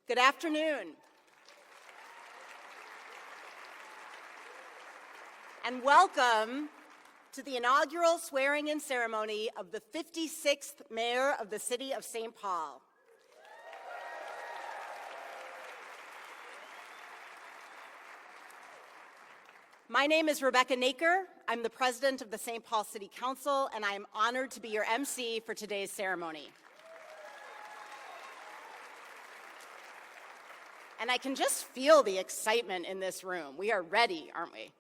Good afternoon. And welcome to the inaugural swearing-in ceremony of the 56th Mayor of the City of St. Paul. My name is Rebecca Naker. I'm the President of the St. Paul City Council, and I am honored to be your MC for today's ceremony. And I can just feel the excitement in this room. We are ready, aren't we?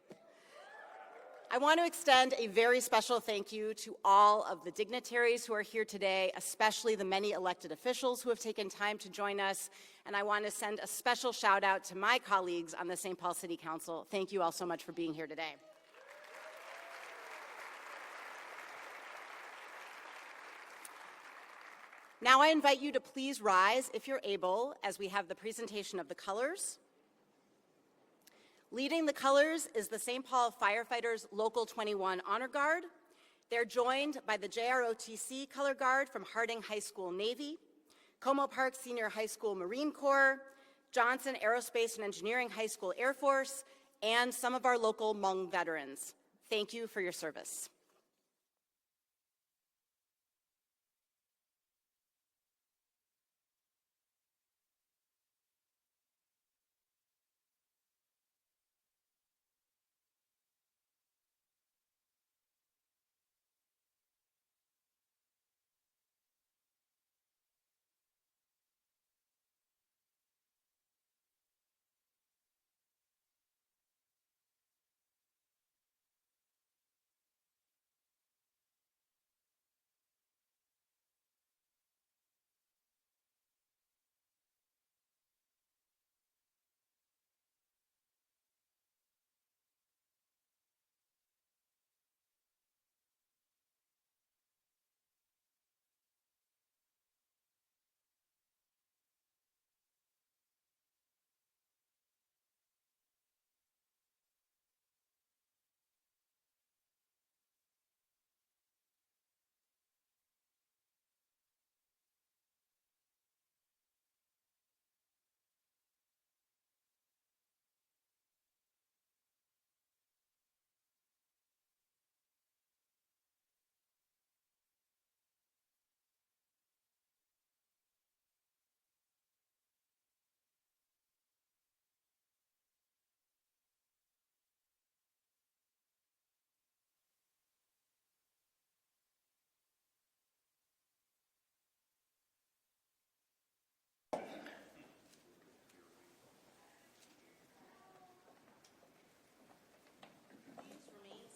I want to extend a very special thank you to all of the dignitaries who are here today, especially the many elected officials who have taken time to join us. And I want to send a special shout out to my colleagues on the St. Paul City Council. Thank you all so much for being here today. Now I invite you to please rise if you're able as we have the presentation of the colors. Leading the colors is the St. Paul Firefighters Local 21 Honor Guard. They're joined by the JROTC Color Guard from Harding High School Navy, Como Park Senior High School Marine Corps, Johnson Aerospace and Engineering High School Air Force, and some of our local Hmong veterans. Thank you for your service.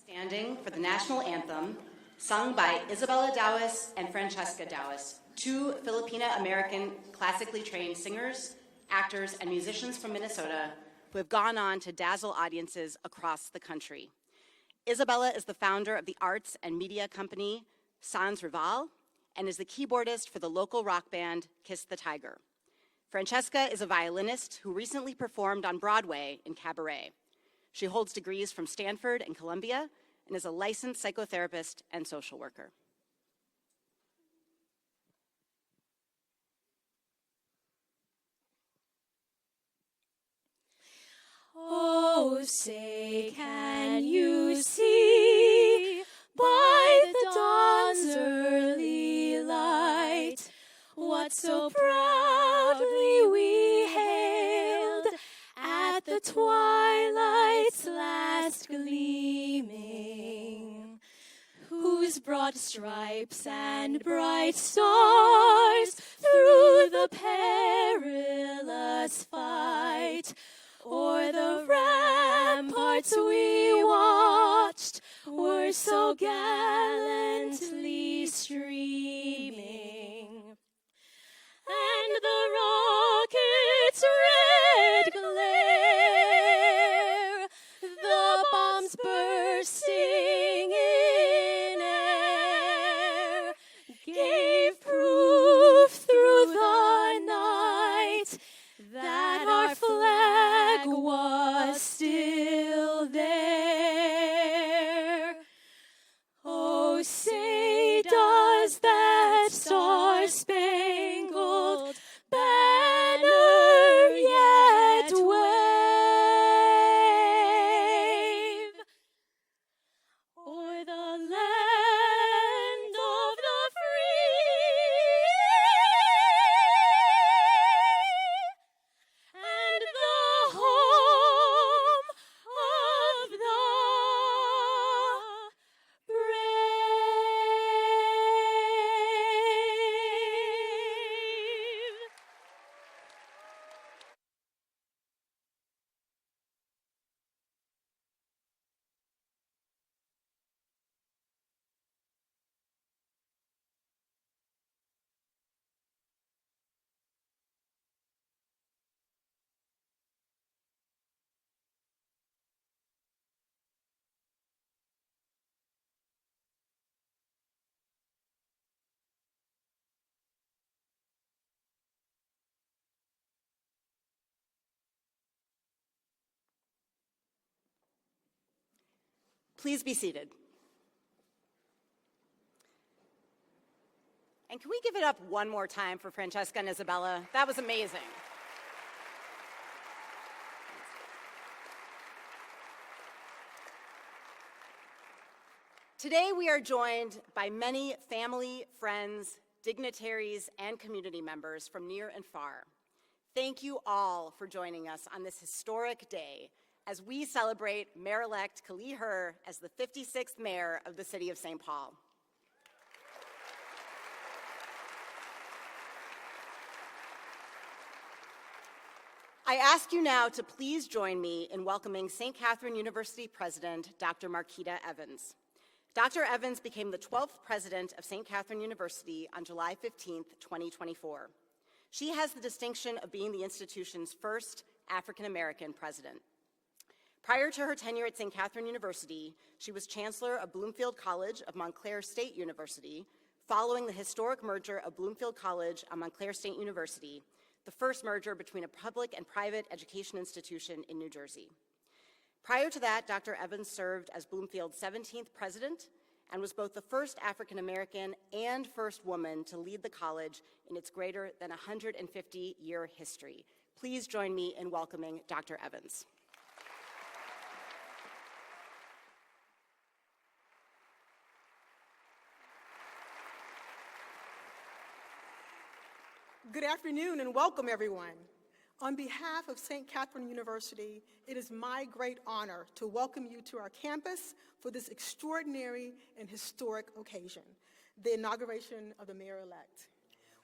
Standing for the national anthem, sung by Isabella Dawes and Francesca Dawes, two Filipina-American classically trained singers, actors, and musicians from Minnesota who have gone on to dazzle audiences across the country. Isabella is the founder of the arts and media company Sans Rival and is the keyboardist for the local rock band Kiss the Tiger. Francesca is a violinist who recently performed on Broadway in Cabaret. She holds degrees from Stanford and Columbia and is a licensed psychotherapist and social worker. Oh, say, can you see by the dawn's early light what so proudly we hailed at the twilight's last gleaming, whose broad stripes and bright stars through the perilous fight o'er the ramparts we watched were so gallantly streaming. And the rocket's red glare, the bombs bursting in air, gave proof through the night that our flag was still there. Please be seated. And can we give it up one more time for Francesca and Isabella? That was amazing. Today we are joined by many family, friends, dignitaries, and community members from near and far. Thank you all for joining us on this historic day as we celebrate Mayor-elect Kaohly Her as the 56th mayor of the city of St. Paul. I ask you now to please join me in welcoming St. Catherine University President, Dr. Marquita Evans. Dr. Evans became the 12th president of St. Catherine University on July 15, 2024. She has the distinction of being the institution's first African-American president. Prior to her tenure at St. Catherine University, she was chancellor of Bloomfield College of Montclair State University, following the historic merger of Bloomfield College and Montclair State University, the first merger between a public and private education institution in New Jersey. Prior to that, Dr. Evans served as Bloomfield's 17th president and was both the first African-American and first woman to lead the college in its greater than 150-year history. Please join me in welcoming Dr. Evans. Good afternoon and welcome, everyone. On behalf of St. Catherine University, it is my great honor to welcome you to our campus for this extraordinary and historic occasion, the inauguration of the mayor-elect.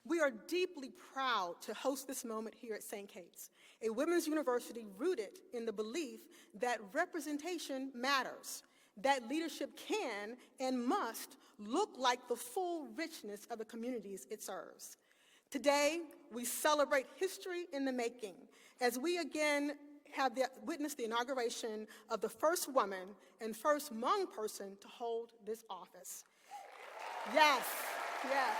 We are deeply proud to host this moment here at St. Kate's, a women's university rooted in the belief that representation matters, that leadership can and must look like the full richness of the communities it serves. Today, we celebrate history in the making as we again have witnessed the inauguration of the first woman and first Hmong person to hold this office. Yes, yes.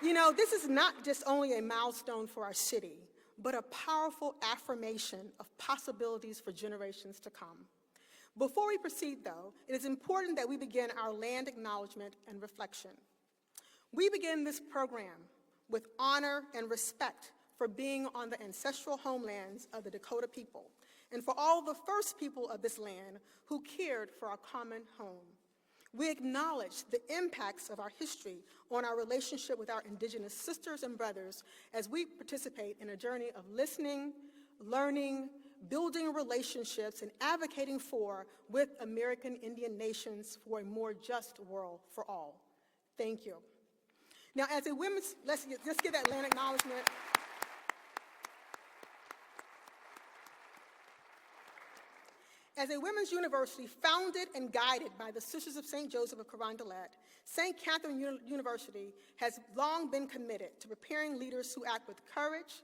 You know, this is not just only a milestone for our city, but a powerful affirmation of possibilities for generations to come. Before we proceed, though, it is important that we begin our land acknowledgement and reflection. We begin this program with honor and respect for being on the ancestral homelands of the Dakota people and for all the first people of this land who cared for our common home. We acknowledge the impacts of our history on our relationship with our indigenous sisters and brothers as we participate in a journey of listening, learning, building relationships, and advocating for, with American Indian nations, for a more just world for all. Thank you. Now, as a women's, let's give that land acknowledgement. As a women's university founded and guided by the Sisters of St. Joseph of Carondelet, St. Catherine University has long been committed to preparing leaders who act with courage,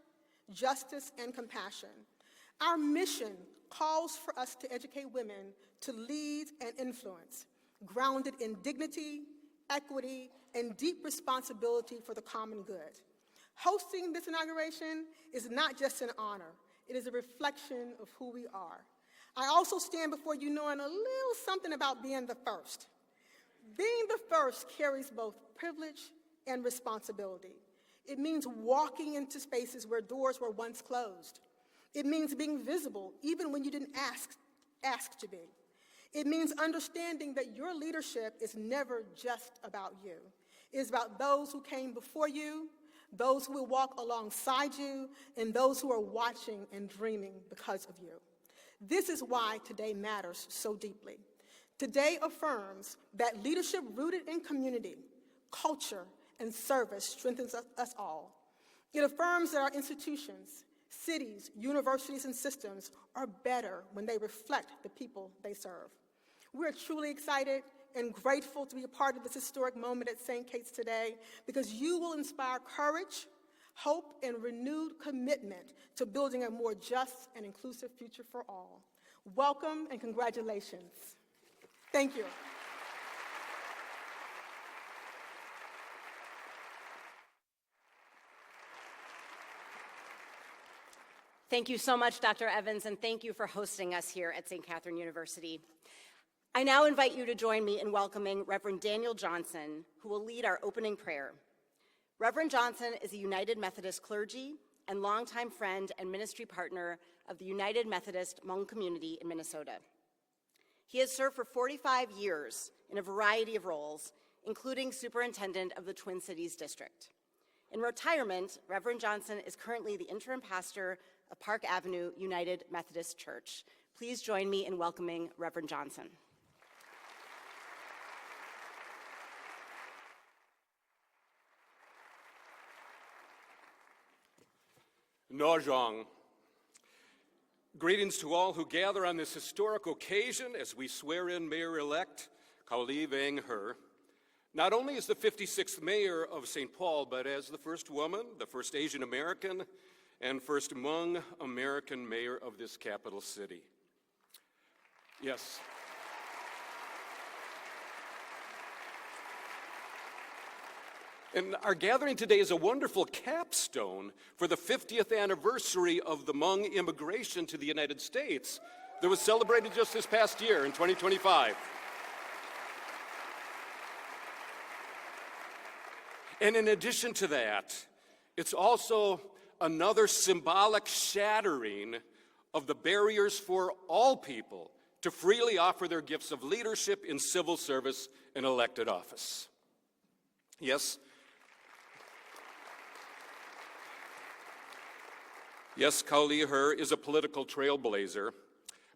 justice, and compassion. Our mission calls for us to educate women to lead and influence, grounded in dignity, equity, and deep responsibility for the common good. Hosting this inauguration is not just an honor, it is a reflection of who we are. I also stand before you knowing a little something about being the first. Being the first carries both privilege and responsibility. It means walking into spaces where doors were once closed. It means being visible even when you didn't ask to be. It means understanding that your leadership is never just about you. It is about those who came before you, those who will walk alongside you, and those who are watching and dreaming because of you. This is why today matters so deeply. Today affirms that leadership rooted in community, culture, and service strengthens us all. It affirms that our institutions, cities, universities, and systems are better when they reflect the people they serve. We're truly excited and grateful to be a part of this historic moment at St. Kate's today because you will inspire courage, hope, and renewed commitment to building a more just and inclusive future for all. Welcome and congratulations. Thank you. Thank you so much, Dr. Evans, and thank you for hosting us here at St. Catherine University. I now invite you to join me in welcoming Reverend Daniel Johnson, who will lead our opening prayer. Reverend Johnson is a United Methodist clergy and longtime friend and ministry partner of the United Methodist Hmong community in Minnesota. He has served for 45 years in a variety of roles, including superintendent of the Twin Cities District. In retirement, Reverend Johnson is currently the interim pastor of Park Avenue United Methodist Church. Please join me in welcoming Reverend Johnson. Nojong. Greetings to all who gather on this historic occasion as we swear in Mayor-elect Kaohly Her. Not only as the 56th mayor of St. Paul, but as the first woman, the first Asian American, and first Hmong American mayor of this capital city. Yes. And our gathering today is a wonderful capstone for the 50th anniversary of the Hmong immigration to the United States that was celebrated just this past year in 2025. And in addition to that, it's also another symbolic shattering of the barriers for all people to freely offer their gifts of leadership in civil service and elected office. Yes, Kaohly Her is a political trailblazer,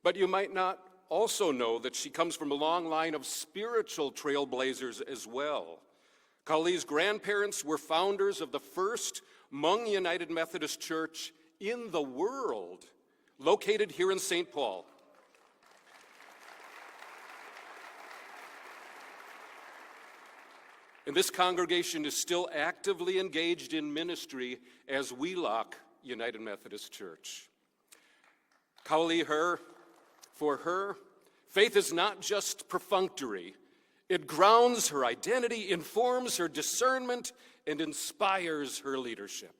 but you might not also know that she comes from a long line of spiritual trailblazers as well. Kaohly's grandparents were founders of the first Hmong United Methodist Church in the world, located here in St. Paul. And this congregation is still actively engaged in ministry as Wheelock United Methodist Church. Kaohly Her, for her, faith is not just perfunctory. It grounds her identity, informs her discernment, and inspires her leadership.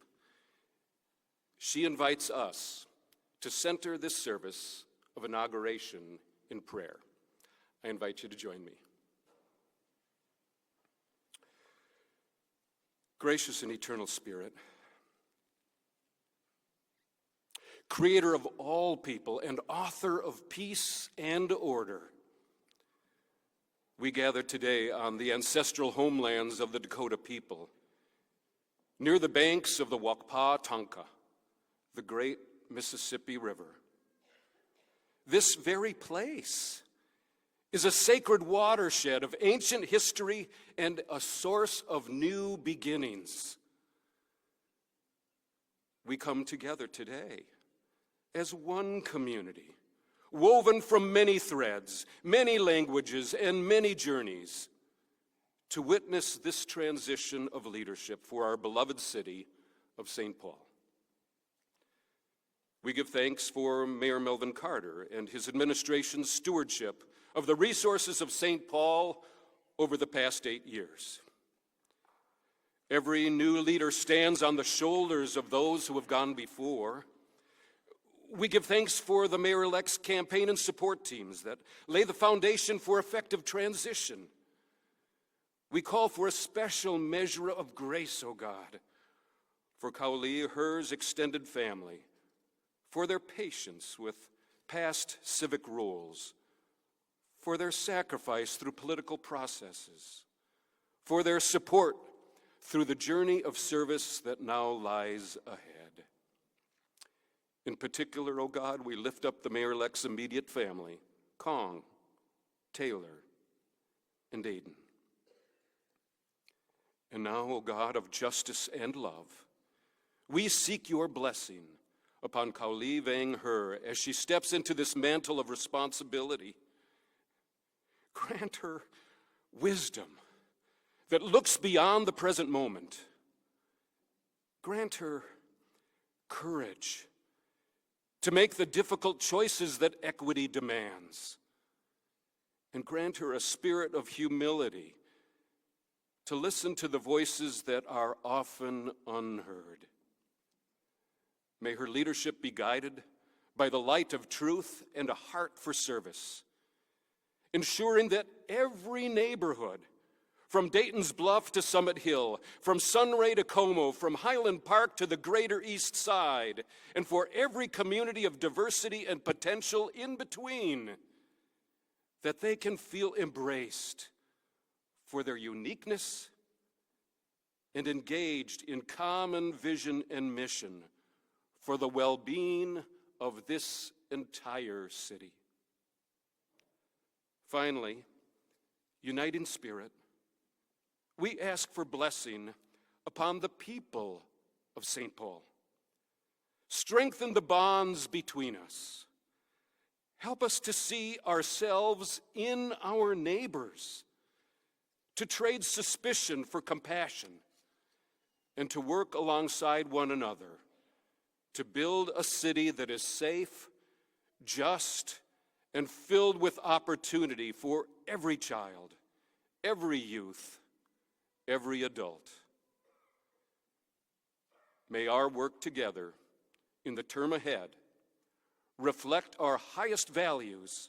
She invites us to center this service of inauguration in prayer. I invite you to join me. Gracious and eternal Spirit, creator of all people and author of peace and order, we gather today on the ancestral homelands of the Dakota people, near the banks of the Wakpa-Tonka, the great Mississippi River. This very place is a sacred watershed of ancient history and a source of new beginnings. We come together today as one community, woven from many threads, many languages, and many journeys, to witness this transition of leadership for our beloved city of St. Paul. We give thanks for Mayor Melvin Carter and his administration's stewardship of the resources of St. Paul over the past 8 years. Every new leader stands on the shoulders of those who have gone before. We give thanks for the mayor-elect's campaign and support teams that lay the foundation for effective transition. We call for a special measure of grace, O God, for Kaohly Her's extended family, for their patience with past civic roles, for their sacrifice through political processes, for their support through the journey of service that now lies ahead. In particular, O God, we lift up the mayor-elect's immediate family, Kong, Taylor, and Aiden. And now, O God of justice and love, we seek your blessing upon Kaohly Her as she steps into this mantle of responsibility. Grant her wisdom that looks beyond the present moment. Grant her courage to make the difficult choices that equity demands. And grant her a spirit of humility to listen to the voices that are often unheard. May her leadership be guided by the light of truth and a heart for service, ensuring that every neighborhood, from Dayton's Bluff to Summit Hill, from Sunray to Como, from Highland Park to the greater East Side, and for every community of diversity and potential in between, that they can feel embraced for their uniqueness and engaged in common vision and mission for the well-being of this entire city. Finally, unite in spirit, we ask for blessing upon the people of St. Paul. Strengthen the bonds between us. Help us to see ourselves in our neighbors, to trade suspicion for compassion, and to work alongside one another to build a city that is safe, just, and filled with opportunity for every child, every youth, every adult. May our work together in the term ahead reflect our highest values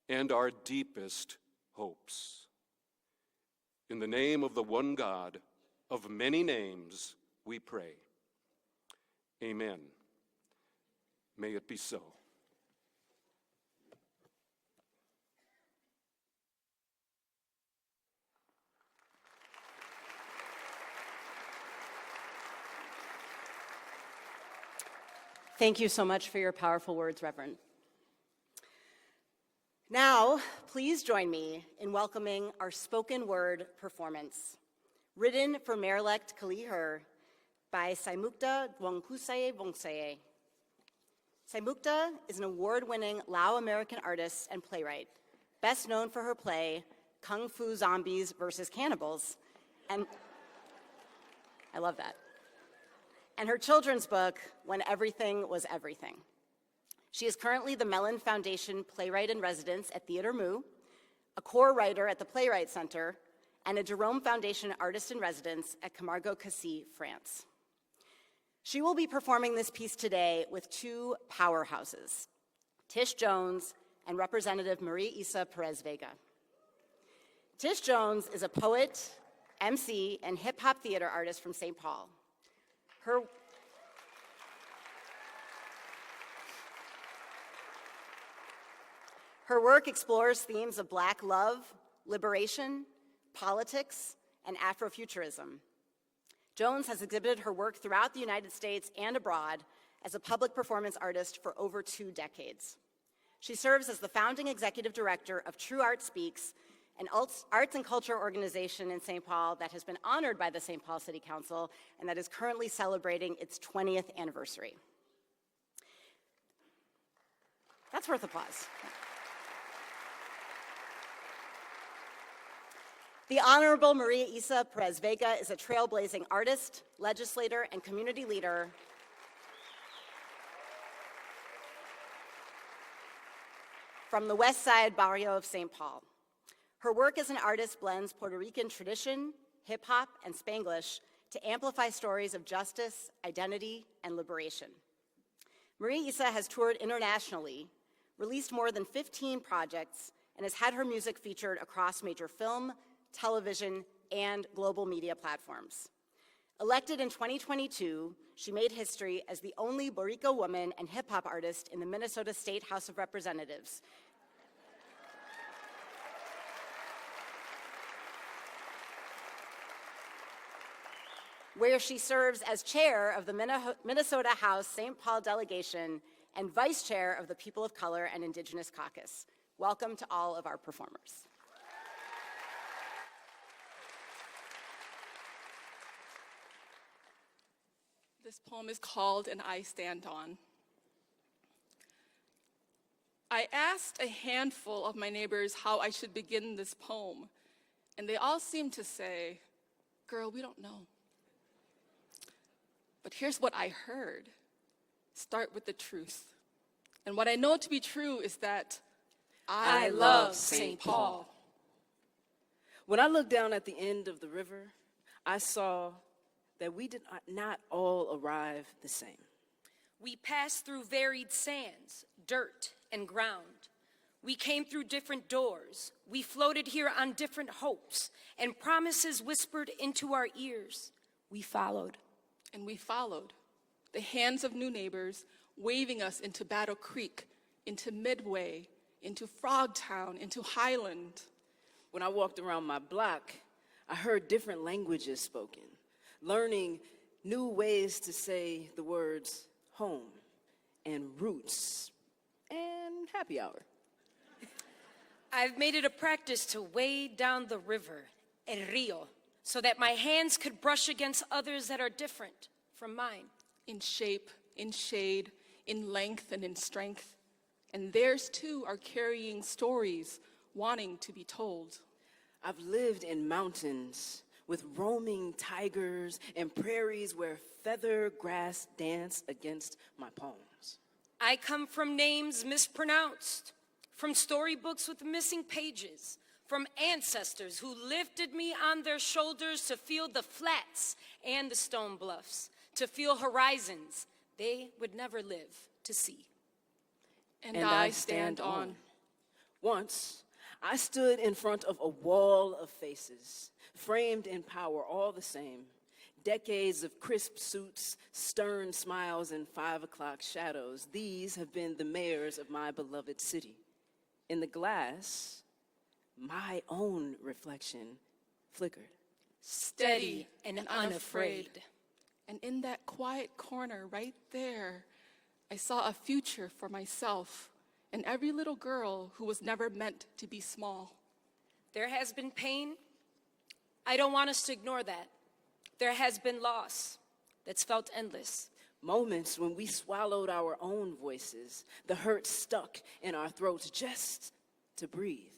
and our deepest hopes. In the name of the one God of many names, we pray. Amen. May it be so. Thank you so much for your powerful words, Reverend. Now, please join me in welcoming our spoken word performance, written for Mayor-elect Kaohly Her by Saimukta Dwangkusaye Vongsaye. Saimukta is an award-winning Lao American artist and playwright, best known for her play Kung Fu Zombies vs. Cannibals, and I love that, and her children's book, When Everything Was Everything. She is currently the Mellon Foundation Playwright in Residence at Theatre Mu, a core writer at the Playwright Center, and a Jerome Foundation Artist in Residence at Camargo-Cassis, France. She will be performing this piece today with two powerhouses, Tish Jones and Representative Maria Isa Perez-Vega. Tish Jones is a poet, MC, and hip-hop theater artist from St. Paul. Her work explores themes of Black love, liberation, politics, and Afrofuturism. Jones has exhibited her work throughout the United States and abroad as a public performance artist for over 2 decades. She serves as the founding executive director of True Art Speaks, an arts and culture organization in St. Paul that has been honored by the St. Paul City Council and that is currently celebrating its 20th anniversary. That's worth applause. The Honorable Maria Isa Perez-Vega is a trailblazing artist, legislator, and community leader from the West Side barrio of St. Paul. Her work as an artist blends Puerto Rican tradition, hip-hop, and Spanglish to amplify stories of justice, identity, and liberation. Maria Isa has toured internationally, released more than 15 projects, and has had her music featured across major film, television, and global media platforms. Elected in 2022, she made history as the only Boricua woman and hip-hop artist in the Minnesota State House of Representatives, where she serves as chair of the Minnesota House St. Paul delegation and vice chair of the People of Color and Indigenous Caucus. Welcome to all of our performers. This poem is called And I Stand On. I asked a handful of my neighbors how I should begin this poem, and they all seemed to say, "Girl, we don't know." But here's what I heard. Start with the truth. And what I know to be true is that I love St. Paul. When I looked down at the end of the river, I saw that we did not all arrive the same. We passed through varied sands, dirt, and ground. We came through different doors. We floated here on different hopes and promises whispered into our ears. We followed. And we followed, the hands of new neighbors waving us into Battle Creek, into Midway, into Frogtown, into Highland. When I walked around my block, I heard different languages spoken, learning new ways to say the words home and roots and happy hour. I've made it a practice to wade down the river, El Rio, so that my hands could brush against others that are different from mine. In shape, in shade, in length, and in strength. And theirs too are carrying stories, wanting to be told. I've lived in mountains with roaming tigers and prairies where feather grass dance against my palms. I come from names mispronounced, from storybooks with missing pages, from ancestors who lifted me on their shoulders to feel the flats and the stone bluffs, to feel horizons they would never live to see. And I stand on. Once, I stood in front of a wall of faces, framed in power all the same. Decades of crisp suits, stern smiles, and 5 o'clock shadows. These have been the mayors of my beloved city. In the glass, my own reflection flickered. Steady and unafraid. And in that quiet corner right there, I saw a future for myself and every little girl who was never meant to be small. There has been pain. I don't want us to ignore that. There has been loss that's felt endless. Moments when we swallowed our own voices, the hurt stuck in our throats just to breathe.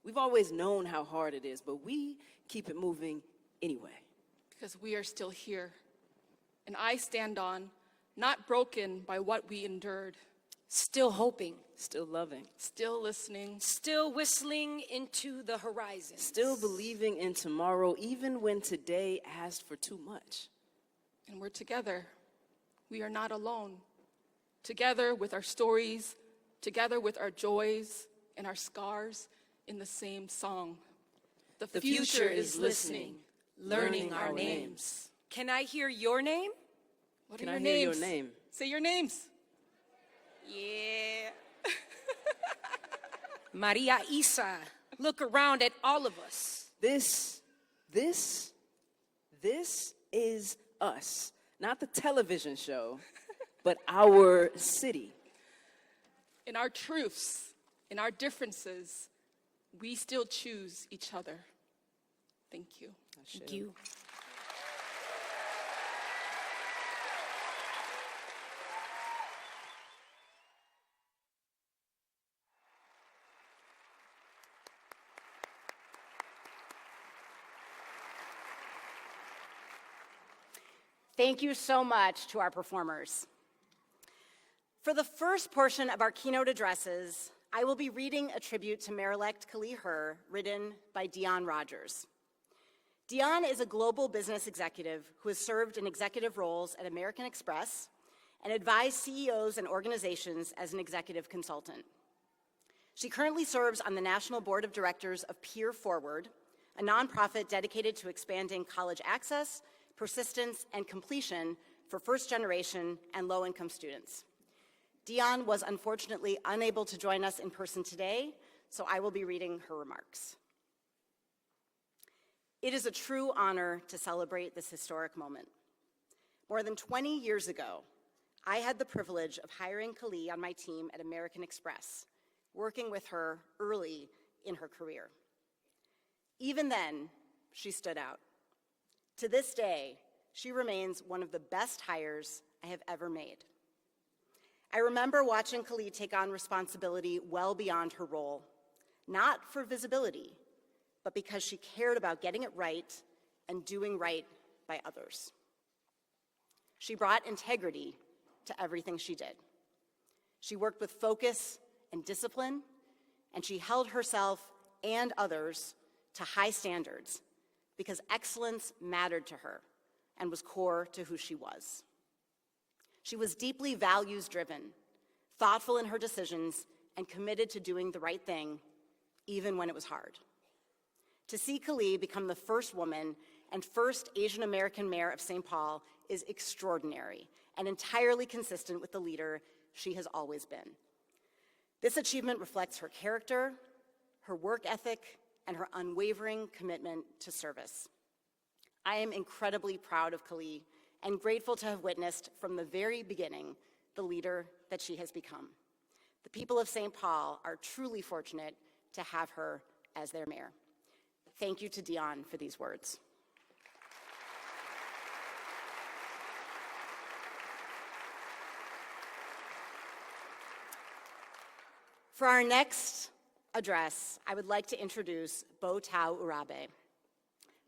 We've always known how hard it is, but we keep it moving anyway. Because we are still here. And I stand on, not broken by what we endured. Still hoping. Still loving. Still listening. Still whistling into the horizon. Still believing in tomorrow, even when today asked for too much. And we're together. We are not alone. Together with our stories, together with our joys and our scars in the same song. The future is listening, learning our names. Can I hear your name? What Can are I your hear names? your name? Say your names. Yeah. Maria Isa, look around at all of us. This is us. Not the television show, but our city. In our truths, in our differences, we still choose each other. Thank you. Thank you. Thank you so much to our performers. For the first portion of our keynote addresses, I will be reading a tribute to Mayor-elect Kaohly Her, written by Dion Rogers. Dion is a global business executive who has served in executive roles at American Express and advised CEOs and organizations as an executive consultant. She currently serves on the National Board of Directors of Peer Forward, a nonprofit dedicated to expanding college access, persistence, and completion for first-generation and low-income students. Dion was unfortunately unable to join us in person today, so I will be reading her remarks. It is a true honor to celebrate this historic moment. More than 20 years ago, I had the privilege of hiring Kaohly on my team at American Express, working with her early in her career. Even then, she stood out. To this day, she remains one of the best hires I have ever made. I remember watching Kaohly take on responsibility well beyond her role, not for visibility, but because she cared about getting it right and doing right by others. She brought integrity to everything she did. She worked with focus and discipline, and she held herself and others to high standards because excellence mattered to her and was core to who she was. She was deeply values-driven, thoughtful in her decisions, and committed to doing the right thing, even when it was hard. To see Kaohly become the first woman and first Asian American mayor of St. Paul is extraordinary and entirely consistent with the leader she has always been. This achievement reflects her character, her work ethic, and her unwavering commitment to service. I am incredibly proud of Kaohly and grateful to have witnessed from the very beginning the leader that she has become. The people of St. Paul are truly fortunate to have her as their mayor. Thank you to Dion for these words. For our next address, I would like to introduce Bo Tao Urabe.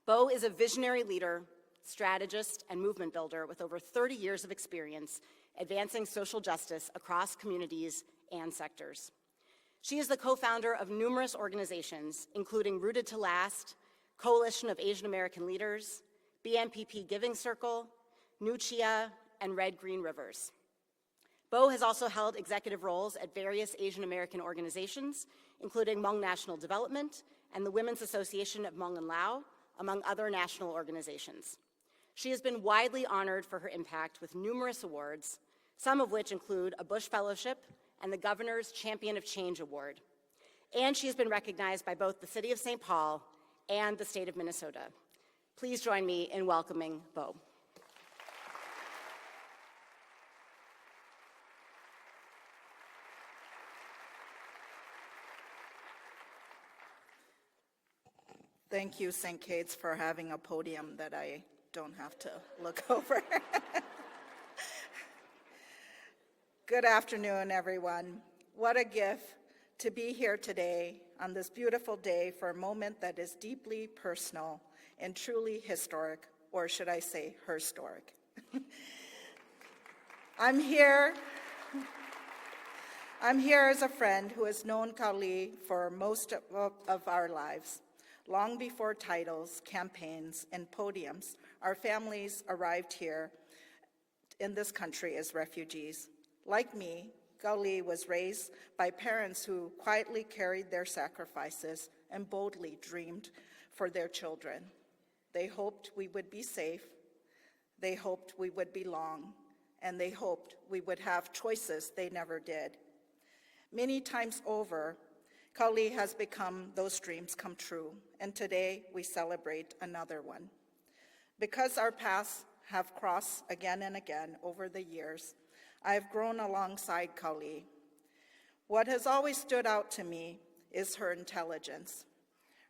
Bo is a visionary leader, strategist, and movement builder with over 30 years of experience advancing social justice across communities and sectors. She is the co-founder of numerous organizations, including Rooted to Last, Coalition of Asian American Leaders, BMPP Giving Circle, New Chia, and Red Green Rivers. Bo has also held executive roles at various Asian American organizations, including Hmong National Development and the Women's Association of Hmong and Lao, among other national organizations. She has been widely honored for her impact with numerous awards, some of which include a Bush Fellowship and the Governor's Champion of Change Award. And she has been recognized by both the City of St. Paul and the state of Minnesota. Please join me in welcoming Bo. Thank you, St. Kate's, for having a podium that I don't have to look over. Good afternoon, everyone. What a gift to be here today on this beautiful day for a moment that is deeply personal and truly historic, or should I say, herhistoric. I'm here as a friend who has known Kaohly for most of our lives. Long before titles, campaigns, and podiums, our families arrived here in this country as refugees. Like me, Kaohly was raised by parents who quietly carried their sacrifices and boldly dreamed for their children. They hoped we would be safe, they hoped we would belong, and they hoped we would have choices they never did. Many times over, Kaohly has become those dreams come true, and today we celebrate another one. Because our paths have crossed again and again over the years, I have grown alongside Kaohly. What has always stood out to me is her intelligence,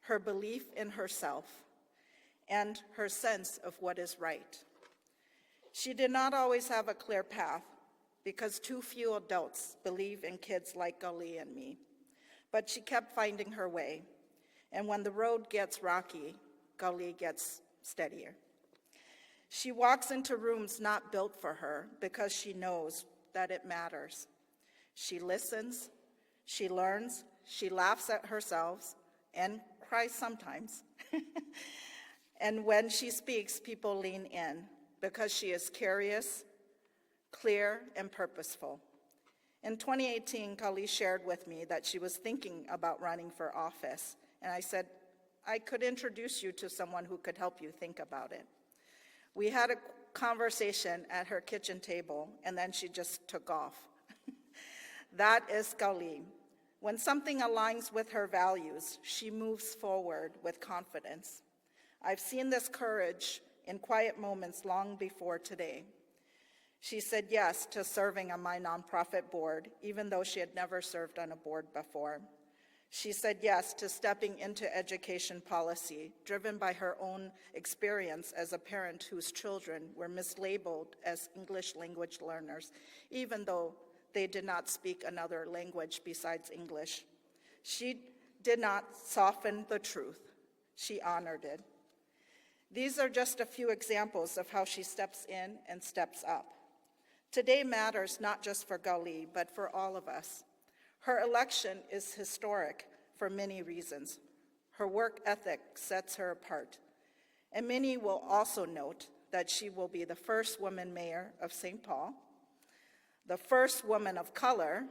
her belief in herself, and her sense of what is right. She did not always have a clear path because too few adults believe in kids like Kaohly and me. But she kept finding her way, and when the road gets rocky, Kaohly gets steadier. She walks into rooms not built for her because she knows that it matters. She listens, she learns, she laughs at herself, and cries sometimes. And when she speaks, people lean in because she is curious, clear, and purposeful. In 2018, Kaohly shared with me that she was thinking about running for office, and I said, I could introduce you to someone who could help you think about it. We had a conversation at her kitchen table, and then she just took off. That is Kaohly. When something aligns with her values, she moves forward with confidence. I've seen this courage in quiet moments long before today. She said yes to serving on my nonprofit board, even though she had never served on a board before. She said yes to stepping into education policy, driven by her own experience as a parent whose children were mislabeled as English language learners, even though they did not speak another language besides English. She did not soften the truth. She honored it. These are just a few examples of how she steps in and steps up. Today matters not just for Kaohly, but for all of us. Her election is historic for many reasons. Her work ethic sets her apart. And many will also note that she will be the first woman mayor of St. Paul, the first woman of color,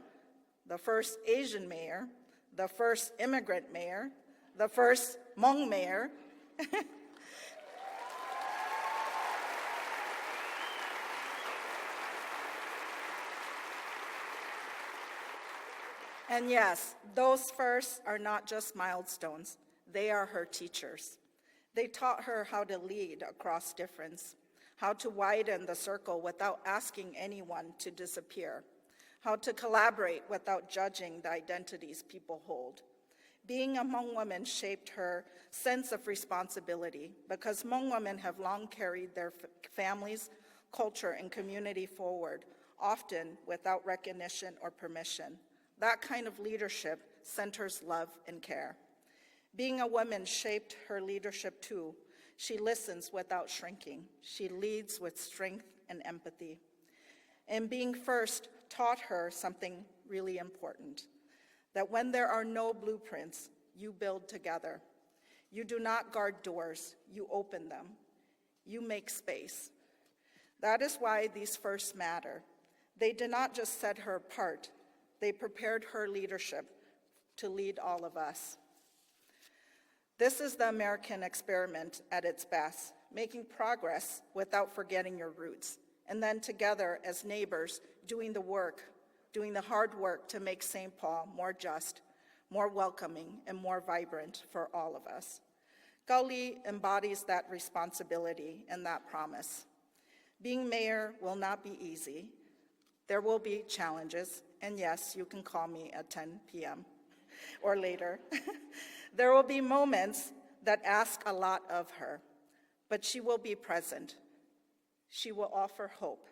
the first Asian mayor, the first immigrant mayor, the first Hmong mayor, and yes, those firsts are not just milestones, they are her teachers. They taught her how to lead across difference, how to widen the circle without asking anyone to disappear, how to collaborate without judging the identities people hold. Being a Hmong woman shaped her sense of responsibility because Hmong women have long carried their families, culture, and community forward, often without recognition or permission. That kind of leadership centers love and care. Being a woman shaped her leadership too. She listens without shrinking. She leads with strength and empathy. And being first taught her something really important, that when there are no blueprints, you build together. You do not guard doors, you open them. You make space. That is why these firsts matter. They did not just set her apart, they prepared her leadership to lead all of us. This is the American experiment at its best, making progress without forgetting your roots, and then together as neighbors doing the hard work to make St. Paul more just, more welcoming, and more vibrant for all of us. Kaohly embodies that responsibility and that promise. Being mayor will not be easy. There will be challenges, and yes, you can call me at 10 p.m. or later. There will be moments that ask a lot of her, but she will be present. She will offer hope.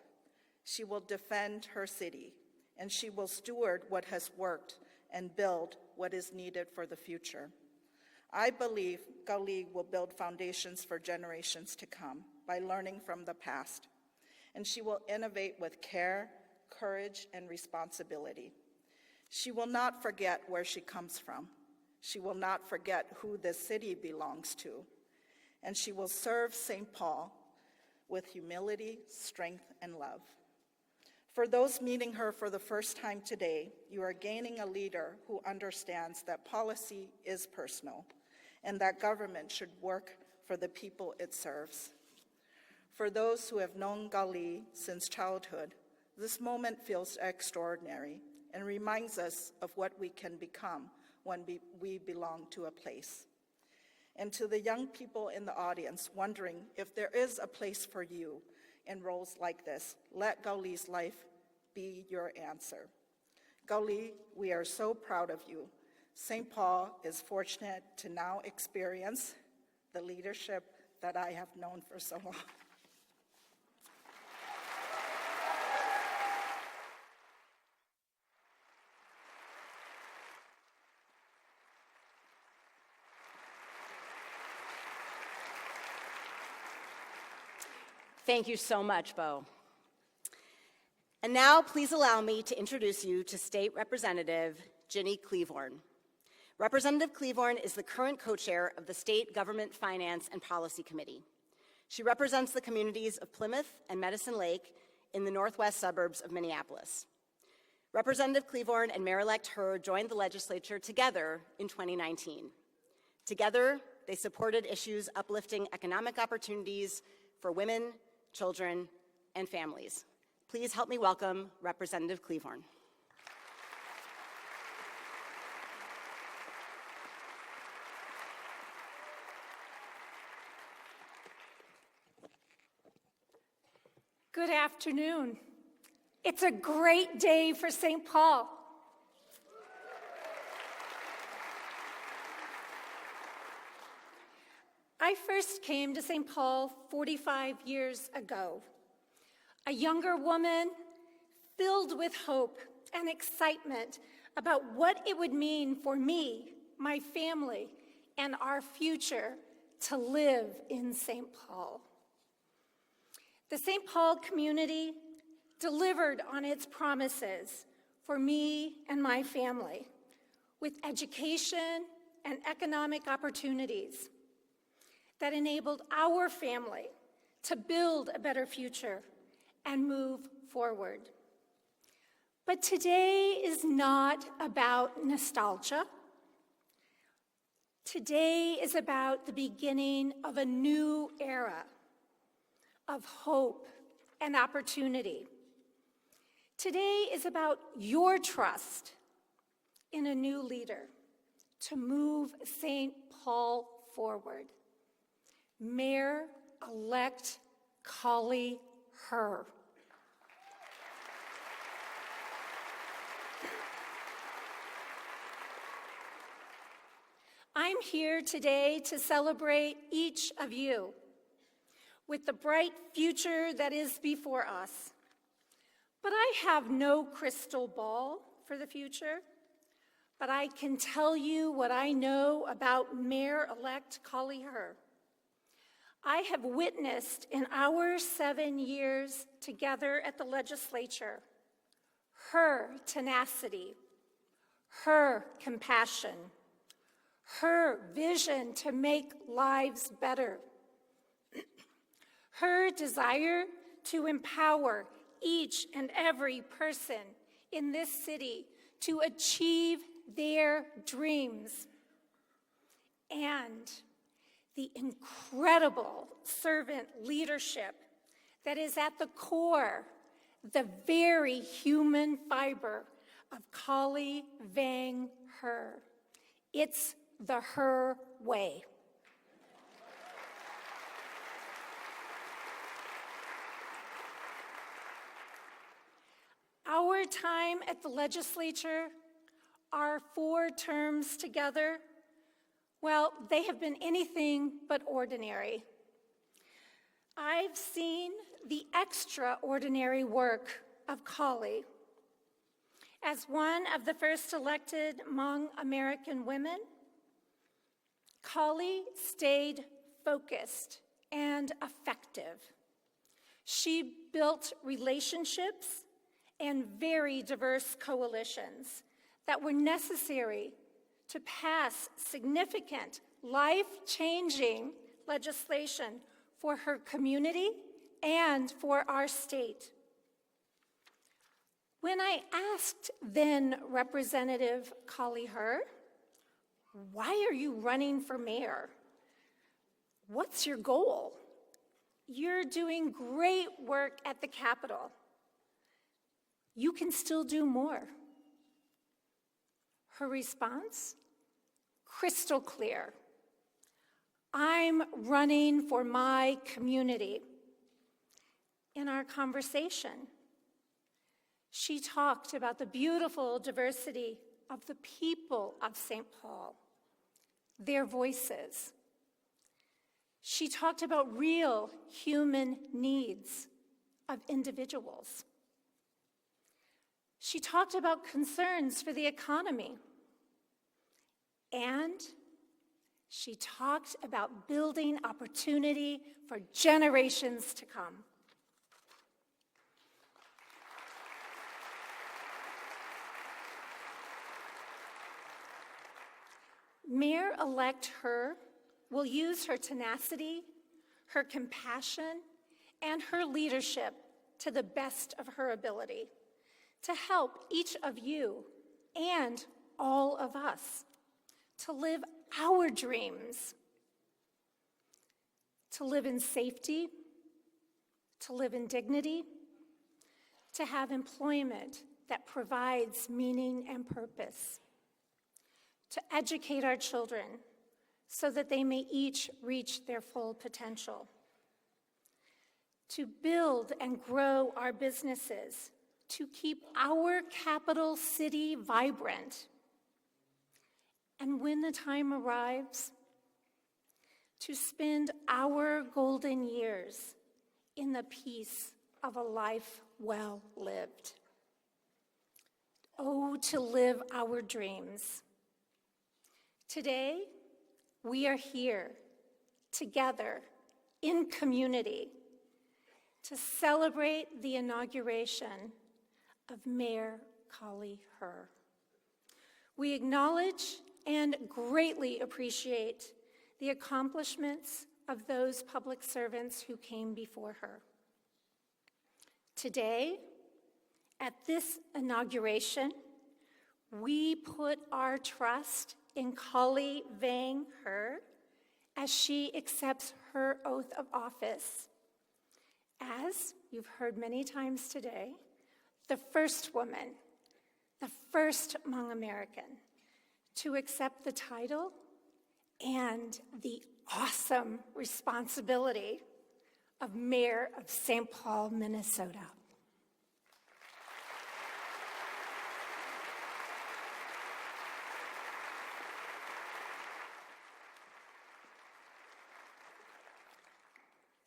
She will defend her city, and she will steward what has worked and build what is needed for the future. I believe Kaohly will build foundations for generations to come by learning from the past, and she will innovate with care, courage, and responsibility. She will not forget where she comes from. She will not forget who this city belongs to, and she will serve St. Paul with humility, strength, and love. For those meeting her for the first time today, you are gaining a leader who understands that policy is personal and that government should work for the people it serves. For those who have known Kaohly since childhood, this moment feels extraordinary and reminds us of what we can become when we belong to a place. And to the young people in the audience wondering if there is a place for you in roles like this, let Kaohly's life be your answer. Kaohly, we are so proud of you. St. Paul is fortunate to now experience the leadership that I have known for so long. Thank you so much, Bo. And now, please allow me to introduce you to State Representative Ginny Cleavorn. Representative Cleavorn is the current co-chair of the State Government Finance and Policy Committee. She represents the communities of Plymouth and Medicine Lake in the northwest suburbs of Minneapolis. Representative Cleavorn and Mayor-elect Her joined the legislature together in 2019. Together, they supported issues uplifting economic opportunities for women, children, and families. Please help me welcome Representative Cleavorn. Good afternoon. It's a great day for St. Paul. I first came to St. Paul 45 years ago. A younger woman filled with hope and excitement about what it would mean for me, my family, and our future to live in St. Paul. The St. Paul community delivered on its promises for me and my family with education and economic opportunities that enabled our family to build a better future and move forward. But today is not about nostalgia. Today is about the beginning of a new era of hope and opportunity. Today is about your trust in a new leader to move St. Paul forward. Mayor-elect Kaohly Her. I'm here today to celebrate each of you with the bright future that is before us. But I have no crystal ball for the future, but I can tell you what I know about Mayor-elect Kaohly Her. I have witnessed in our 7 years together at the legislature her tenacity, her compassion, her vision to make lives better, her desire to empower each and every person in this city to achieve their dreams, and the incredible servant leadership that is at the core, the very human fiber of Kaohly Her. It's the Her way. Our time at the legislature, our 4 terms together, well, they have been anything but ordinary. I've seen the extraordinary work of Kaohly. As one of the first elected Hmong American women, Kaohly stayed focused and effective. She built relationships and very diverse coalitions that were necessary to pass significant, life-changing legislation for her community and for our state. When I asked then Representative Kaohly Her, "Why are you running for mayor? What's your goal? You're doing great work at the Capitol. You can still do more." Her response? Crystal clear. "I'm running for my community." In our conversation, she talked about the beautiful diversity of the people of St. Paul, their voices. She talked about real human needs of individuals. She talked about concerns for the economy. And she talked about building opportunity for generations to come. Mayor-elect Her will use her tenacity, her compassion, and her leadership to the best of her ability to help each of you and all of us to live our dreams, to live in safety, to live in dignity, to have employment that provides meaning and purpose, to educate our children so that they may each reach their full potential, to build and grow our businesses, to keep our capital city vibrant, and when the time arrives, to spend our golden years in the peace of a life well lived. Oh, to live our dreams. Today, we are here together in community to celebrate the inauguration of Mayor Kaohly Her. We acknowledge and greatly appreciate the accomplishments of those public servants who came before her. Today, At this inauguration, we put our trust in Kaohly Her as she accepts her oath of office. As you've heard many times today, the first woman, the first Hmong American to accept the title and the awesome responsibility of Mayor of St. Paul, Minnesota.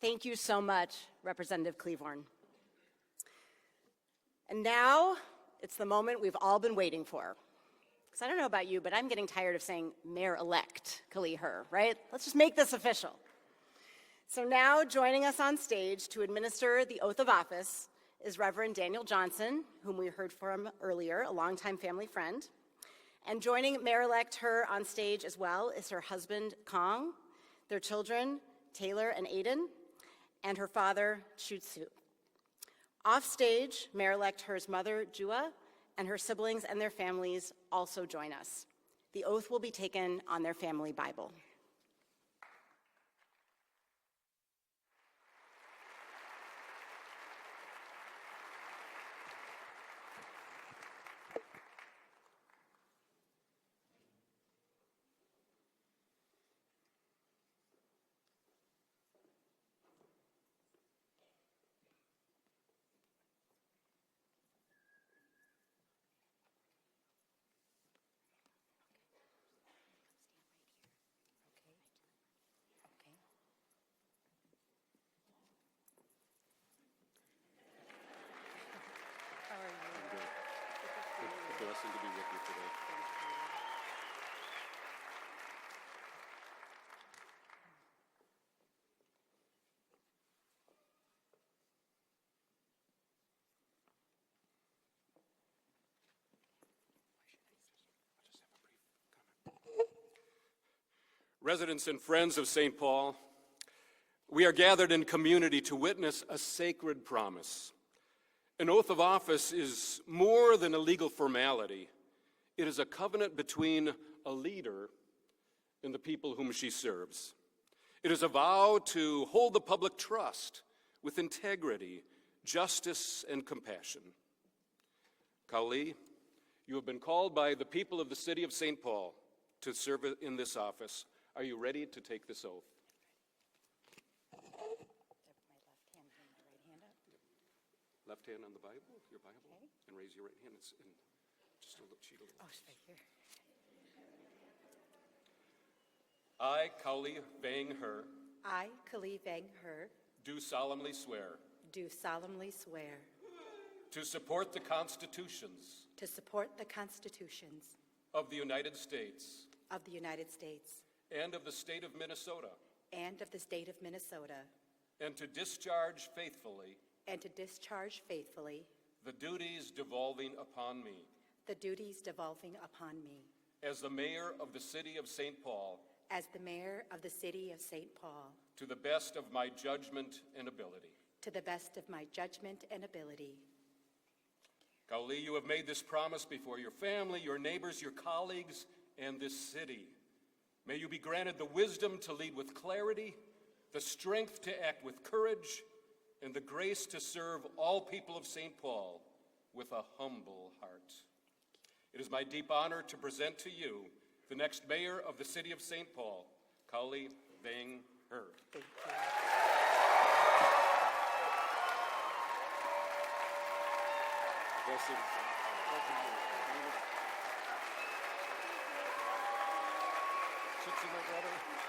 Thank you so much, Representative Cleavorn. And now it's the moment we've all been waiting for. Because I don't know about you, but I'm getting tired of saying Mayor-elect Kaohly Her, right? Let's just make this official. So now joining us on stage to administer the oath of office is Reverend Daniel Johnson, whom we heard from earlier, a longtime family friend. And joining Mayor-elect Her on stage as well is her husband, Kong, their children, Taylor and Aiden, and her father, Chutsu. Off stage, Mayor-elect Her's mother, Jua, and her siblings and their families also join us. The oath will be taken on their family Bible. It's a blessing to be with you today. Residents and friends of St. Paul, we are gathered in community to witness a sacred promise. An oath of office is more than a legal formality. It is a covenant between a leader and the people whom she serves. It is a vow to hold the public trust with integrity, justice, and compassion. Kaohly, you have been called by the people of the city of St. Paul to serve in this office. Are you ready to take this oath? Left hand on the Bible, your Bible, okay. And raise your right hand. It's in just a little sheet of Oh, it's right here. I, Kaohly Her, I, Kaohly Her, do solemnly swear do solemnly swear to support the constitutions to support the constitutions of the United States of the United States and of the state of Minnesota, and of the state of Minnesota, and to discharge faithfully and to discharge faithfully the duties devolving upon me the duties devolving upon me as the mayor of the city of St. Paul, as the mayor of the city of St. Paul, to the best of my judgment and ability. to the best of my judgment and ability. Kaohly, you have made this promise before your family, your neighbors, your colleagues, and this city. May you be granted the wisdom to lead with clarity, the strength to act with courage, and the grace to serve all people of St. Paul with a humble heart. It is my deep honor to present to you the next mayor of the city of St. Paul, Kaohly Her. Thank you. Blessings. Chutsu, my brother.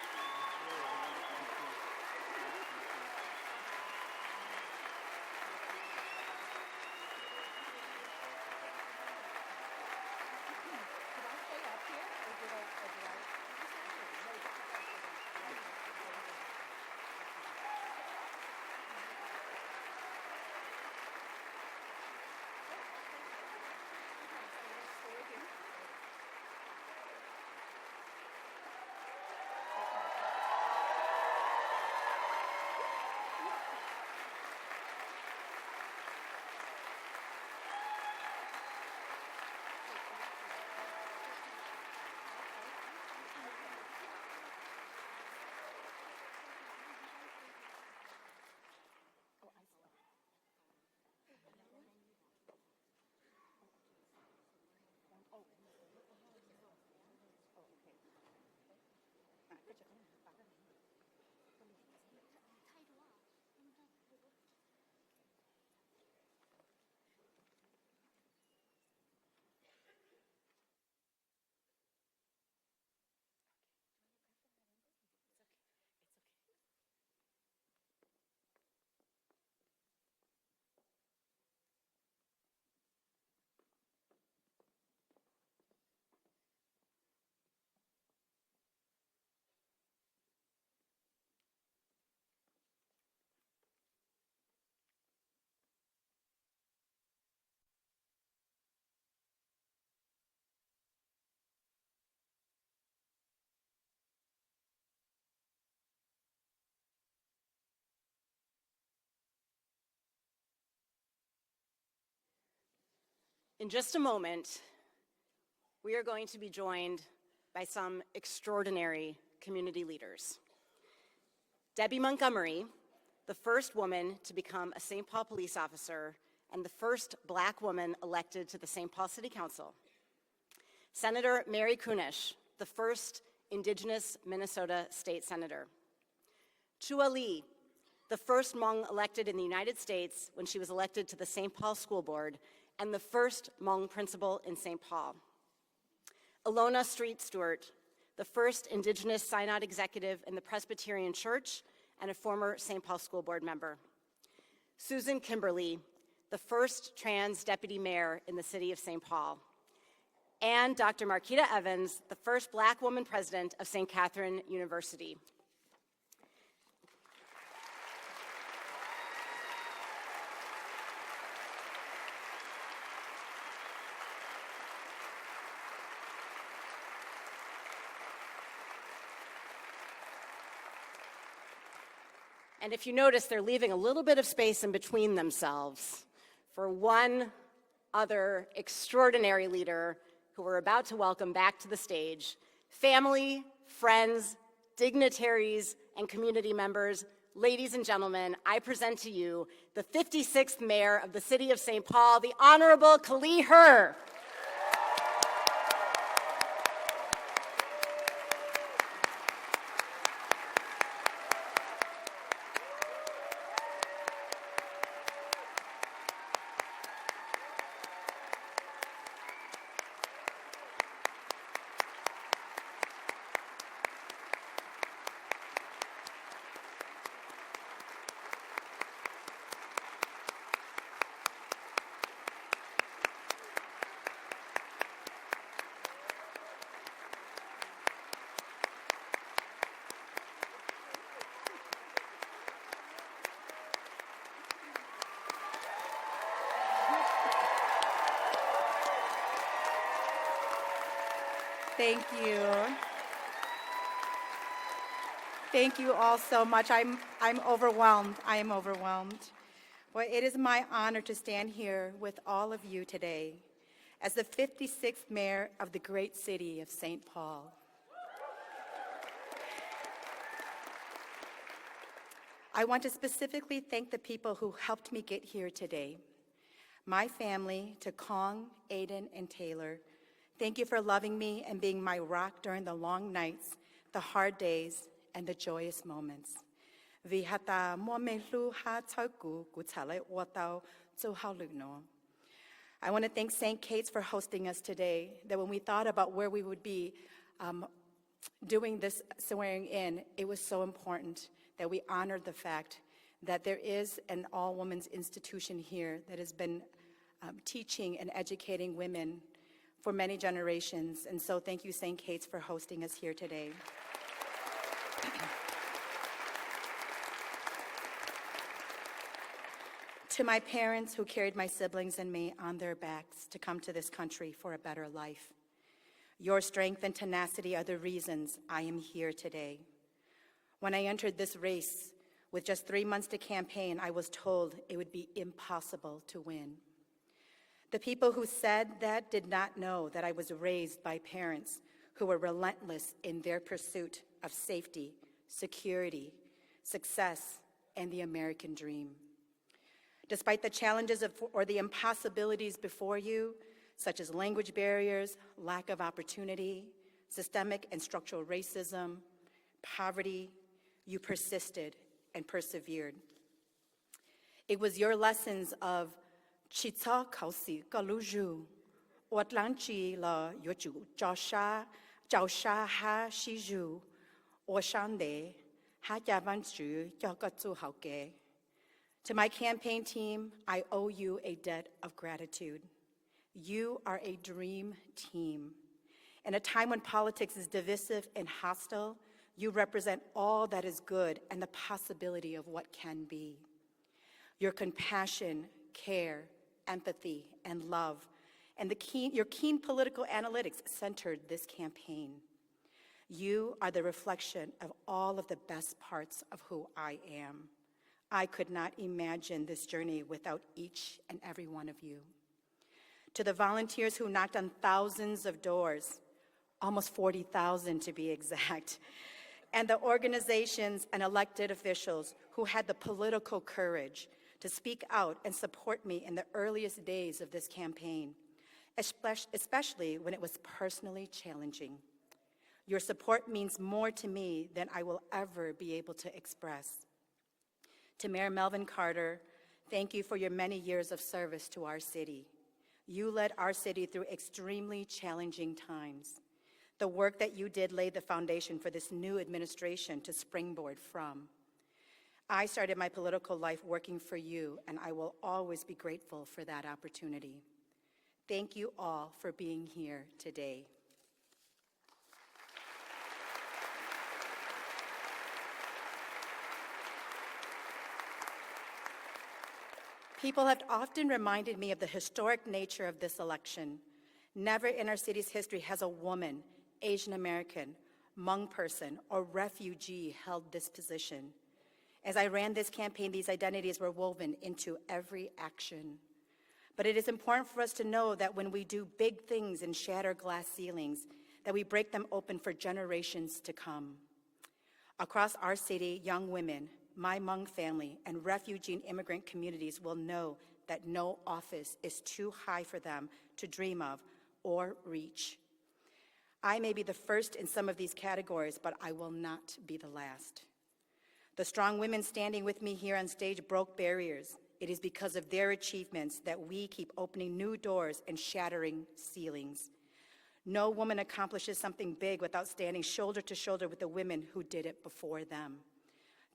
In just a moment, we are going to be joined by some extraordinary community leaders. Debbie Montgomery, the first woman to become a St. Paul police officer and the first Black woman elected to the St. Paul City Council. Senator Mary Kunesh, the first Indigenous Minnesota State Senator. Chua Lee, the first Hmong elected in the United States when she was elected to the St. Paul School Board, and the first Hmong principal in St. Paul. Ilona Street Stewart, the first Indigenous Synod executive in the Presbyterian Church and a former St. Paul School Board member. Susan Kimberly, the first trans deputy mayor in the city of St. Paul. And Dr. Marquita Evans, the first Black woman president of St. Catherine University. And if you notice, they're leaving a little bit of space in between themselves for one other extraordinary leader who we're about to welcome back to the stage. Family, friends, dignitaries, and community members, ladies and gentlemen, I present to you the 56th mayor of the city of St. Paul, the Honorable Kaohly Her. Thank you. Thank you all so much. I'm overwhelmed. I am overwhelmed. Well, it is my honor to stand here with all of you today as the 56th mayor of the great city of St. Paul. I want to specifically thank the people who helped me get here today. My family, to Kong, Aiden, and Taylor, thank you for loving me and being my rock during the long nights, the hard days, and the joyous moments. I want to thank St. Kate's for hosting us today, that when we thought about where we would be doing this swearing in, it was so important that we honored the fact that there is an all-women's institution here that has been teaching and educating women for many generations. And so thank you, St. Kate's, for hosting us here today. To my parents who carried my siblings and me on their backs to come to this country for a better life. Your strength and tenacity are the reasons I am here today. When I entered this race with just 3 months to campaign, I was told it would be impossible to win. The people who said that did not know that I was raised by parents who were relentless in their pursuit of safety, security, success, and the American dream. Despite the challenges or the impossibilities before you, such as language barriers, lack of opportunity, systemic and structural racism, poverty, you persisted and persevered. It was your lessons of Chita Kaohly Her, Watlanchi la Yoju, Jaosha ha Shiju, Oshande, Ha Javanju, Yakatsu Hauke. To my campaign team, I owe you a debt of gratitude. You are a dream team. In a time when politics is divisive and hostile, you represent all that is good and the possibility of what can be. Your compassion, care, empathy, and love, and your keen political analytics centered this campaign. You are the reflection of all of the best parts of who I am. I could not imagine this journey without each and every one of you. to the volunteers who knocked on thousands of doors, almost 40,000 to be exact, and the organizations and elected officials who had the political courage to speak out and support me in the earliest days of this campaign, especially when it was personally challenging. Your support means more to me than I will ever be able to express. To Mayor Melvin Carter, thank you for your many years of service to our city. You led our city through extremely challenging times. The work that you did laid the foundation for this new administration to springboard from. I started my political life working for you, and I will always be grateful for that opportunity. Thank you all for being here today. People have often reminded me of the historic nature of this election. Never in our city's history has a woman, Asian American, Hmong person, or refugee held this position. As I ran this campaign, these identities were woven into every action. But it is important for us to know that when we do big things and shatter glass ceilings, that we break them open for generations to come. Across our city, young women, my Hmong family, and refugee and immigrant communities will know that no office is too high for them to dream of or reach. I may be the first in some of these categories, but I will not be the last. The strong women standing with me here on stage broke barriers. It is because of their achievements that we keep opening new doors and shattering ceilings. No woman accomplishes something big without standing shoulder to shoulder with the women who did it before them.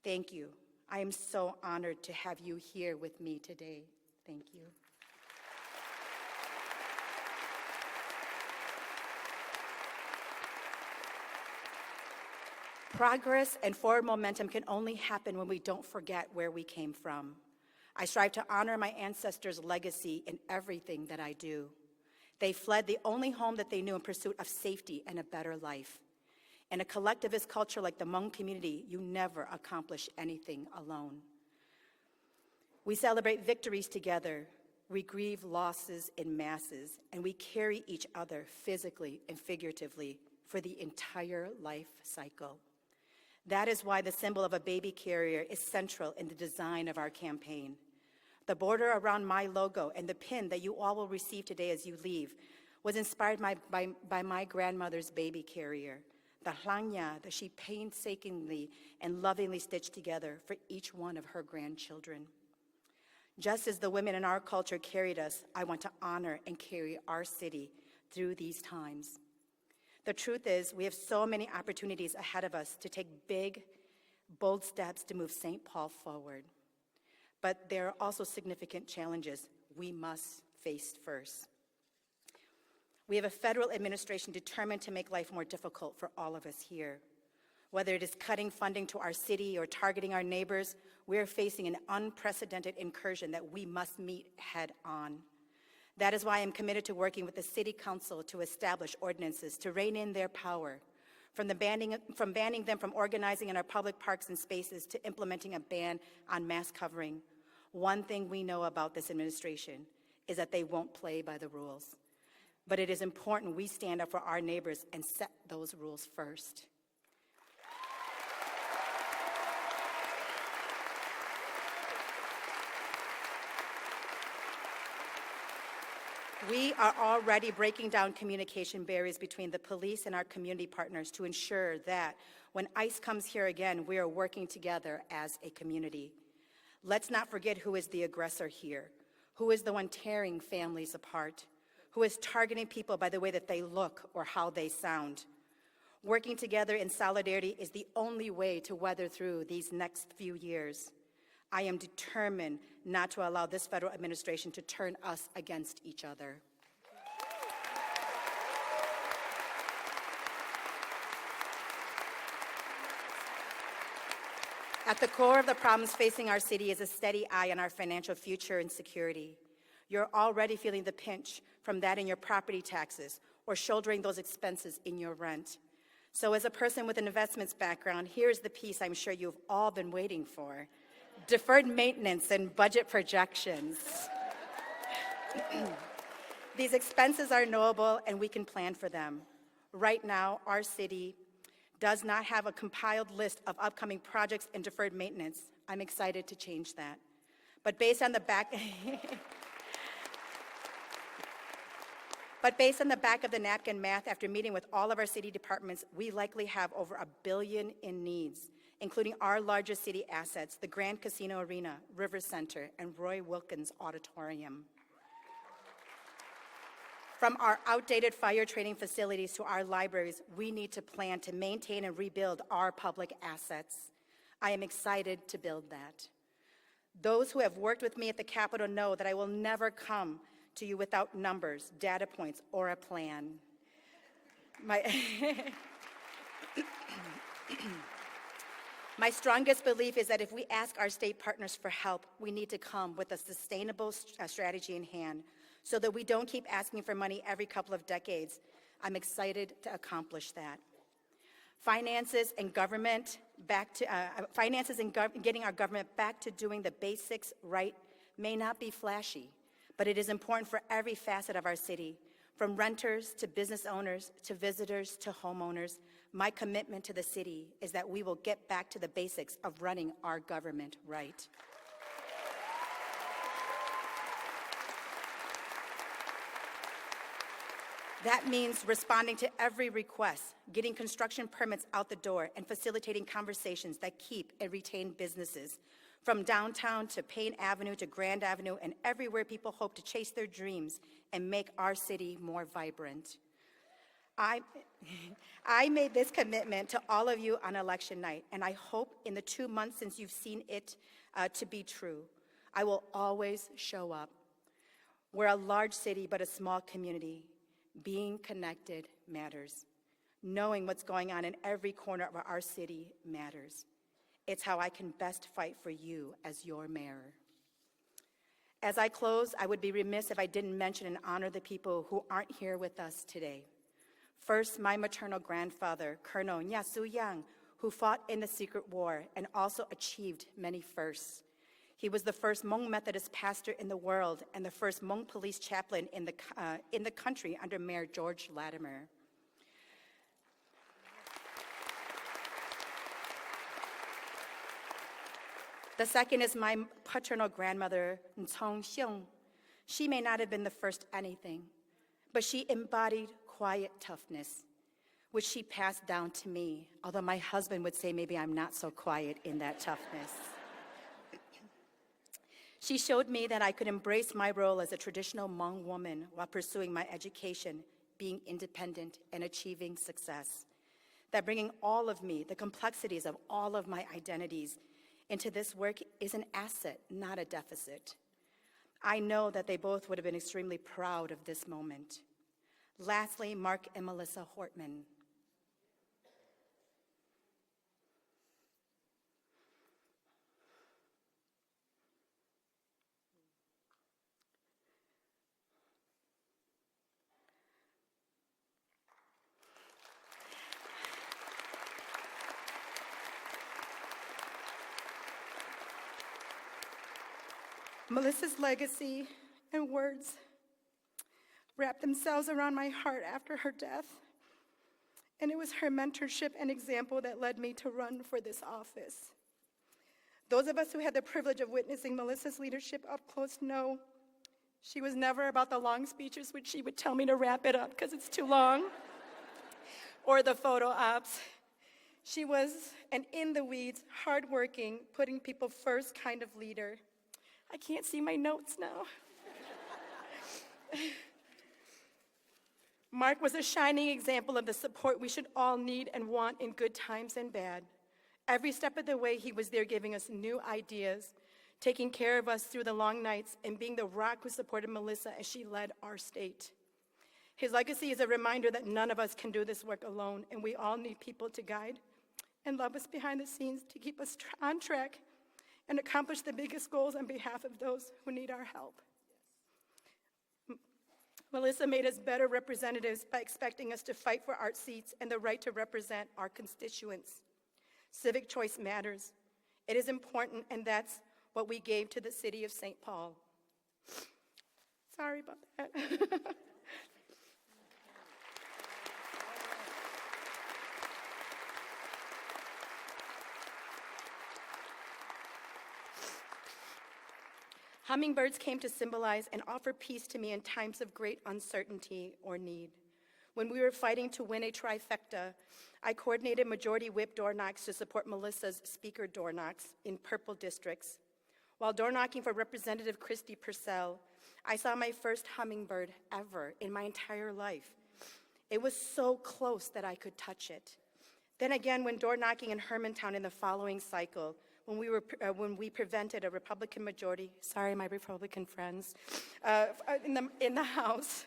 Thank you. I am so honored to have you here with me today. Thank you. Progress and forward momentum can only happen when we don't forget where we came from. I strive to honor my ancestors' legacy in everything that I do. They fled the only home that they knew in pursuit of safety and a better life. In a collectivist culture like the Hmong community, you never accomplish anything alone. We celebrate victories together, we grieve losses in masses, and we carry each other physically and figuratively for the entire life cycle. That is why the symbol of a baby carrier is central in the design of our campaign. The border around my logo and the pin that you all will receive today as you leave was inspired by my grandmother's baby carrier, the hlangya that she painstakingly and lovingly stitched together for each one of her grandchildren. Just as the women in our culture carried us, I want to honor and carry our city through these times. The truth is, we have so many opportunities ahead of us to take big, bold steps to move St. Paul forward. But there are also significant challenges we must face first. We have a federal administration determined to make life more difficult for all of us here. Whether it is cutting funding to our city or targeting our neighbors, we are facing an unprecedented incursion that we must meet head on. That is why I'm committed to working with the City Council to establish ordinances to rein in their power, from banning them from organizing in our public parks and spaces to implementing a ban on mask covering. One thing we know about this administration is that they won't play by the rules. But it is important we stand up for our neighbors and set those rules first. We are already breaking down communication barriers between the police and our community partners to ensure that when ICE comes here again, we are working together as a community. Let's not forget who is the aggressor here, who is the one tearing families apart, who is targeting people by the way that they look or how they sound. Working together in solidarity is the only way to weather through these next few years. I am determined not to allow this federal administration to turn us against each other. At the core of the problems facing our city is a steady eye on our financial future and security. You're already feeling the pinch from that in your property taxes or shouldering those expenses in your rent. So as a person with an investments background, here's the piece I'm sure you've all been waiting for: deferred maintenance and budget projections. These expenses are knowable and we can plan for them. Right now, our city does not have a compiled list of upcoming projects and deferred maintenance. I'm excited to change that. But based on the back of the napkin math, after meeting with all of our city departments, we likely have over $1 billion in needs, including our largest city assets, the Grand Casino Arena, River Center, and Roy Wilkins Auditorium. From our outdated fire training facilities to our libraries, we need to plan to maintain and rebuild our public assets. I am excited to build that. Those who have worked with me at the Capitol know that I will never come to you without numbers, data points, or a plan. My strongest belief is that if we ask our state partners for help, we need to come with a sustainable strategy in hand so that we don't keep asking for money every couple of decades. I'm excited to accomplish that. Finances and getting our government back to doing the basics right may not be flashy, but it is important for every facet of our city, from renters to business owners to visitors to homeowners. My commitment to the city is that we will get back to the basics of running our government right. That means responding to every request, getting construction permits out the door, and facilitating conversations that keep and retain businesses, from downtown to Payne Avenue to Grand Avenue and everywhere people hope to chase their dreams and make our city more vibrant. I made this commitment to all of you on election night, and I hope in the 2 months since you've seen it to be true. I will always show up. We're a large city, but a small community. Being connected matters. Knowing what's going on in every corner of our city matters. It's how I can best fight for you as your mayor. As I close, I would be remiss if I didn't mention and honor the people who aren't here with us today. First, my maternal grandfather, Colonel Nyasu Yang, who fought in the Secret War and also achieved many firsts. He was the first Hmong Methodist pastor in the world and the first Hmong police chaplain in the country under Mayor George Latimer. The second is my paternal grandmother, Ncong Xiong. She may not have been the first anything, but she embodied quiet toughness, which she passed down to me, although my husband would say maybe I'm not so quiet in that toughness. She showed me that I could embrace my role as a traditional Hmong woman while pursuing my education, being independent, and achieving success. That bringing all of me, the complexities of all of my identities, into this work is an asset, not a deficit. I know that they both would have been extremely proud of this moment. Lastly, Mark and Melissa Hortman. Melissa's legacy and words wrapped themselves around my heart after her death. And it was her mentorship and example that led me to run for this office. Those of us who had the privilege of witnessing Melissa's leadership up close know she was never about the long speeches which she would tell me to wrap it up because it's too long, or the photo ops. She was an in-the-weeds, hardworking, putting people first kind of leader. I can't see my notes now. Mark was a shining example of the support we should all need and want in good times and bad. Every step of the way, he was there giving us new ideas, taking care of us through the long nights, and being the rock who supported Melissa as she led our state. His legacy is a reminder that none of us can do this work alone, and we all need people to guide and love us behind the scenes to keep us on track and accomplish the biggest goals on behalf of those who need our help. Melissa made us better representatives by expecting us to fight for our seats and the right to represent our constituents. Civic choice matters. It is important, and that's what we gave to the city of St. Paul. Sorry about that. Hummingbirds came to symbolize and offer peace to me in times of great uncertainty or need. When we were fighting to win a trifecta, I coordinated majority whip door knocks to support Melissa's speaker door knocks in purple districts. While door knocking for Representative Christy Purcell, I saw my first hummingbird ever in my entire life. It was so close that I could touch it. Then again, when door knocking in Hermantown in the following cycle, when we prevented a Republican majority, sorry, my Republican friends, in the House.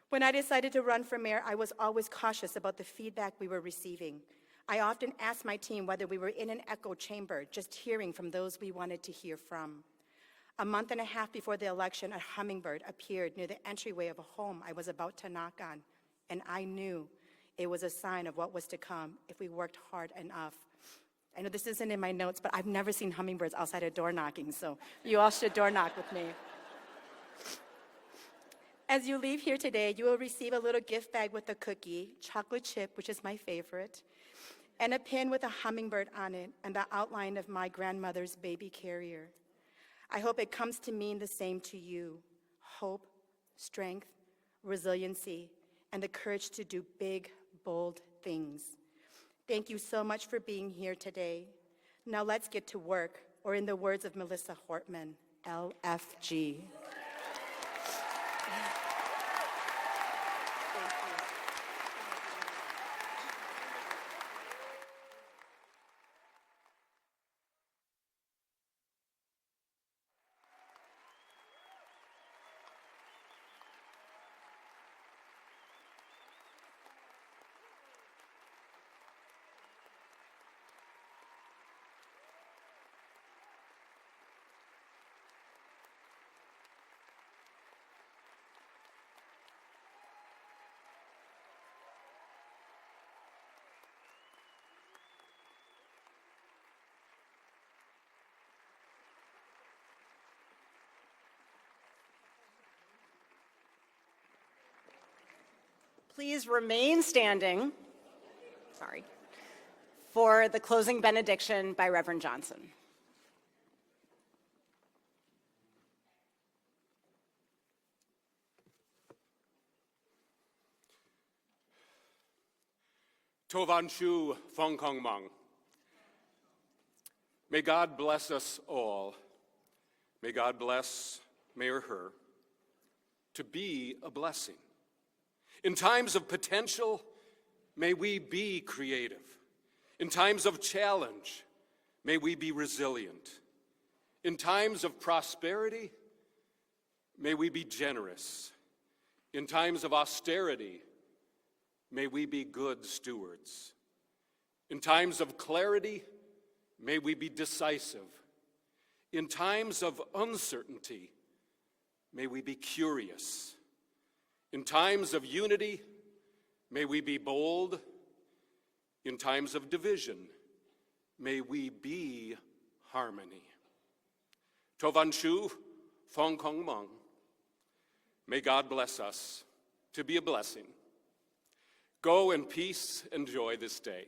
When I decided to run for mayor, I was always cautious about the feedback we were receiving. I often asked my team whether we were in an echo chamber, just hearing from those we wanted to hear from. A month and a half before the election, a hummingbird appeared near the entryway of a home I was about to knock on, and I knew it was a sign of what was to come if we worked hard enough. I know this isn't in my notes, but I've never seen hummingbirds outside of door knocking, so you all should door knock with me. As you leave here today, you will receive a little gift bag with a cookie, chocolate chip, which is my favorite, and a pin with a hummingbird on it and the outline of my grandmother's baby carrier. I hope it comes to mean the same to you: hope, strength, resiliency, and the courage to do big, bold things. Thank you so much for being here today. Now let's get to work, or in the words of Melissa Hortman, LFG. Please remain standing, for the closing benediction by Reverend Johnson. Tovan Shu Fong Kong Mang. May God bless us all. May God bless Mayor Her to be a blessing. In times of potential, may we be creative. In times of challenge, may we be resilient. In times of prosperity, may we be generous. In times of austerity, may we be good stewards. In times of clarity, may we be decisive. In times of uncertainty, may we be curious. In times of unity, may we be bold. In times of division, may we be harmony. Tovan Shu, Fong Kong Mang. May God bless us to be a blessing. Go in peace and joy this day.